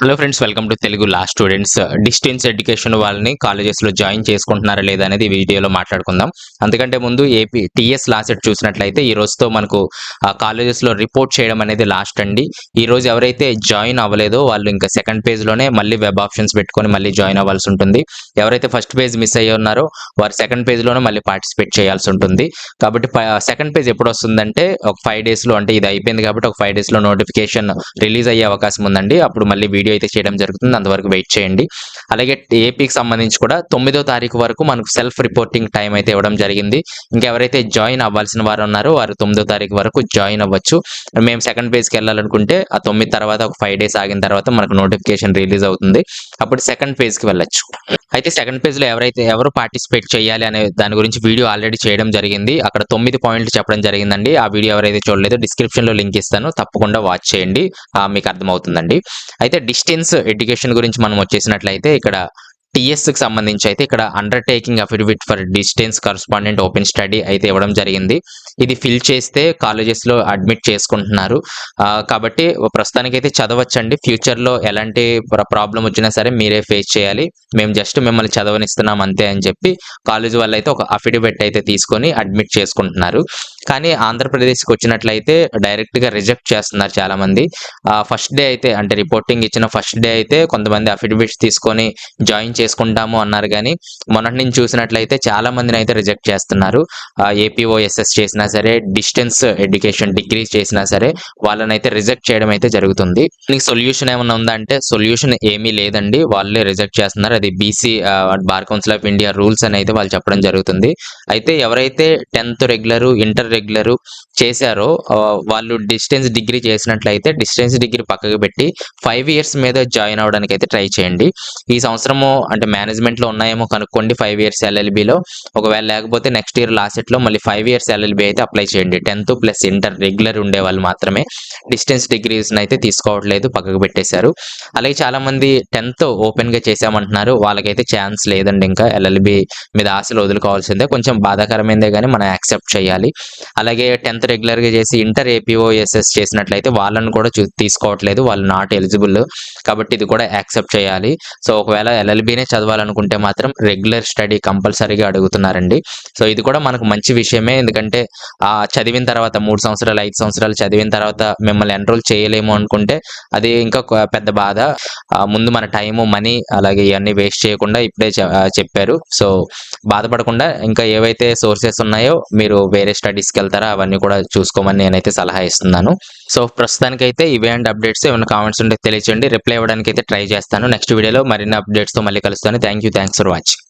Hello friends, welcome to Telugu law students. Distance education వాళ్ళని కాలేజెస్లో join చేసుకుంటున్నారా లేదా అనేది ఈ వీడియోలో మాట్లాడుకుందాం. అందుకంటే ముందు ఏపీ టీఎస్ లాసెట్ చూసినట్లయితే ఈ రోజుతో మనకు కాలేజెస్లో రిపోర్ట్ చేయడం అనేది లాస్ట్ అండి. ఈ రోజు ఎవరైతే జాయిన్ అవ్వలేదో వాళ్ళు ఇంకా సెకండ్ పేజ్లోనే మళ్ళీ వెబ్ ఆప్షన్స్ పెట్టుకొని మళ్ళీ జాయిన్ అవ్వాల్సి ఉంటుంది. ఎవరైతే ఫస్ట్ పేజ్ మిస్ అయ్యి ఉన్నారో వారు సెకండ్ పేజ్లోనే మళ్ళీ పార్టిసిపేట్ చేయాల్సి ఉంటుంది. కాబట్టి సెకండ్ పేజ్ ఎప్పుడు వస్తుందంటే ఒక 5 డేస్లో, అంటే ఇది అయిపోయింది కాబట్టి ఒక 5 డేస్లో నోటిఫికేషన్ రిలీజ్ అయ్యే అవకాశం ఉందండి. అప్పుడు మళ్ళీ వీడియో అయితే చేయడం జరుగుతుంది. అంతవరకు వెయిట్ చేయండి. అలాగే ఏపీకి సంబంధించి కూడా 9వ తారీఖు వరకు మనకు సెల్ఫ్ రిపోర్టింగ్ టైం అయితే ఇవ్వడం జరిగింది. ఇంకెవరైతే జాయిన్ అవ్వాల్సిన వారు ఉన్నారో వారు 9వ తారీఖు వరకు జాయిన్ అవ్వచ్చు. మేము సెకండ్ పేజ్కి వెళ్ళాలనుకుంటే ఆ 9 తర్వాత ఒక 5 డేస్ ఆగిన తర్వాత మనకు నోటిఫికేషన్ రిలీజ్ అవుతుంది. అప్పుడు సెకండ్ పేజ్కి వెళ్ళొచ్చు. అయితే సెకండ్ పేజ్లో ఎవరు పార్టిసిపేట్ చేయాలి అనే దాని గురించి వీడియో ఆల్రెడీ చేయడం జరిగింది. అక్కడ 9 పాయింట్లు చెప్పడం జరిగిందండి. ఆ వీడియో ఎవరైతే చూడలేదో డిస్క్రిప్షన్లో లింక్ ఇస్తాను, తప్పకుండా వాచ్ చేయండి. మీకు అర్థమవుతుందండి. అయితే డిస్టెన్స్ ఎడ్యుకేషన్ గురించి మనం వచ్చేసినట్లయితే ఇక్కడ టీఎస్కి సంబంధించి అయితే ఇక్కడ undertaking affidavit for distance correspondent open study అయితే ఇవ్వడం జరిగింది. ఇది ఫిల్ చేస్తే కాలేజెస్లో అడ్మిట్ చేసుకుంటున్నారు. కాబట్టి ప్రస్తుతానికైతే చదవచ్చండి. ఫ్యూచర్లో ఎలాంటి ప్రాబ్లం వచ్చినా సరే మీరే ఫేస్ చేయాలి. మేము జస్ట్ మిమ్మల్ని చదవనిస్తున్నాం అంతే అని చెప్పి కాలేజ్ వాళ్ళు అయితే ఒక అఫిడవిట్ అయితే తీసుకొని అడ్మిట్ చేసుకుంటున్నారు. కానీ ఆంధ్రప్రదేశ్కి వచ్చినట్లయితే డైరెక్ట్గా రిజెక్ట్ చేస్తున్నారు చాలామంది. ఫస్ట్ డే అయితే, అంటే రిపోర్టింగ్ ఇచ్చిన ఫస్ట్ డే అయితే కొంతమంది అఫిడవిట్స్ తీసుకొని జాయిన్ చేసుకుంటాము అన్నారు. కానీ మొన్నటి నుంచి చూసినట్లయితే చాలా మందిని అయితే రిజెక్ట్ చేస్తున్నారు. ఏపీఓఎస్ఎస్ చేసినా సరే, డిస్టెన్స్ ఎడ్యుకేషన్ డిగ్రీ చేసినా సరే వాళ్ళనైతే రిజెక్ట్ చేయడం అయితే జరుగుతుంది. దీనికి సొల్యూషన్ ఏమైనా ఉందా అంటే సొల్యూషన్ ఏమీ లేదండి. వాళ్ళే రిజెక్ట్ చేస్తున్నారు. అది BC bar council of India rules అని అయితే వాళ్ళు చెప్పడం జరుగుతుంది. అయితే ఎవరైతే 10th రెగ్యులర్, ఇంటర్ రెగ్యులర్ చేశారో వాళ్ళు డిస్టెన్స్ డిగ్రీ చేసినట్లయితే డిస్టెన్స్ డిగ్రీ పక్కకు పెట్టి 5 ఇయర్స్ మీద జాయిన్ అవ్వడానికి అయితే ట్రై చేయండి. ఈ సంవత్సరము అంటే మేనేజ్మెంట్లో ఉన్నాయేమో కనుక్కోండి 5 ఇయర్స్ ఎల్ఎల్బిలో. ఒకవేళ లేకపోతే నెక్స్ట్ ఇయర్ లాస్ట్ సెట్లో మళ్ళీ 5 ఇయర్స్ ఎల్ఎల్బి అయితే అప్లై చేయండి. 10th ప్లస్ ఇంటర్ రెగ్యులర్ ఉండే వాళ్ళు మాత్రమే. డిస్టెన్స్ డిగ్రీస్ని అయితే తీసుకోవట్లేదు, పక్కకు పెట్టేశారు. అలాగే చాలామంది 10th ఓపెన్గా చేసామంటున్నారు. వాళ్ళకైతే ఛాన్స్ లేదండి. ఇంకా ఎల్ఎల్బి మీద ఆశలు వదులుకోవాల్సిందే. కొంచెం బాధాకరమైందే కానీ మనం యాక్సెప్ట్ చేయాలి. అలాగే 10th రెగ్యులర్గా చేసి ఇంటర్ ఏపీఓఎస్ఎస్ చేసినట్లయితే వాళ్ళని కూడా తీసుకోవట్లేదు. వాళ్ళు నాట్ ఎలిజిబుల్. కాబట్టి ఇది కూడా యాక్సెప్ట్ చేయాలి. సో ఒకవేళ ఎల్ఎల్బినే చదవాలనుకుంటే మాత్రం రెగ్యులర్ స్టడీ కంపల్సరీగా అడుగుతున్నారండి. సో ఇది కూడా మనకు మంచి విషయమే. ఎందుకంటే చదివిన తర్వాత 3 సంవత్సరాలు 5 సంవత్సరాలు చదివిన తర్వాత మిమ్మల్ని ఎన్రోల్ చేయలేము అనుకుంటే అది ఇంకా పెద్ద బాధ. ముందు మన టైము, మనీ అలాగే ఇవన్నీ వేస్ట్ చేయకుండా ఇప్పుడే చెప్పారు. సో బాధపడకుండా ఇంకా ఏవైతే సోర్సెస్ ఉన్నాయో మీరు వేరే స్టడీస్కి వెళ్తారా అవన్నీ కూడా చూసుకోమని నేనైతే సలహా ఇస్తున్నాను. సో ప్రస్తుతానికైతే ఇవే అండ్ అప్డేట్స్. ఏమైనా కామెంట్స్ ఉంటే తెలియచేయండి. రిప్లై ఇవ్వడానికి అయితే ట్రై చేస్తాను. నెక్స్ట్ వీడియోలో మరిన్ని అప్డేట్స్తో మళ్ళీ కలుస్తాను. Thanks for watching.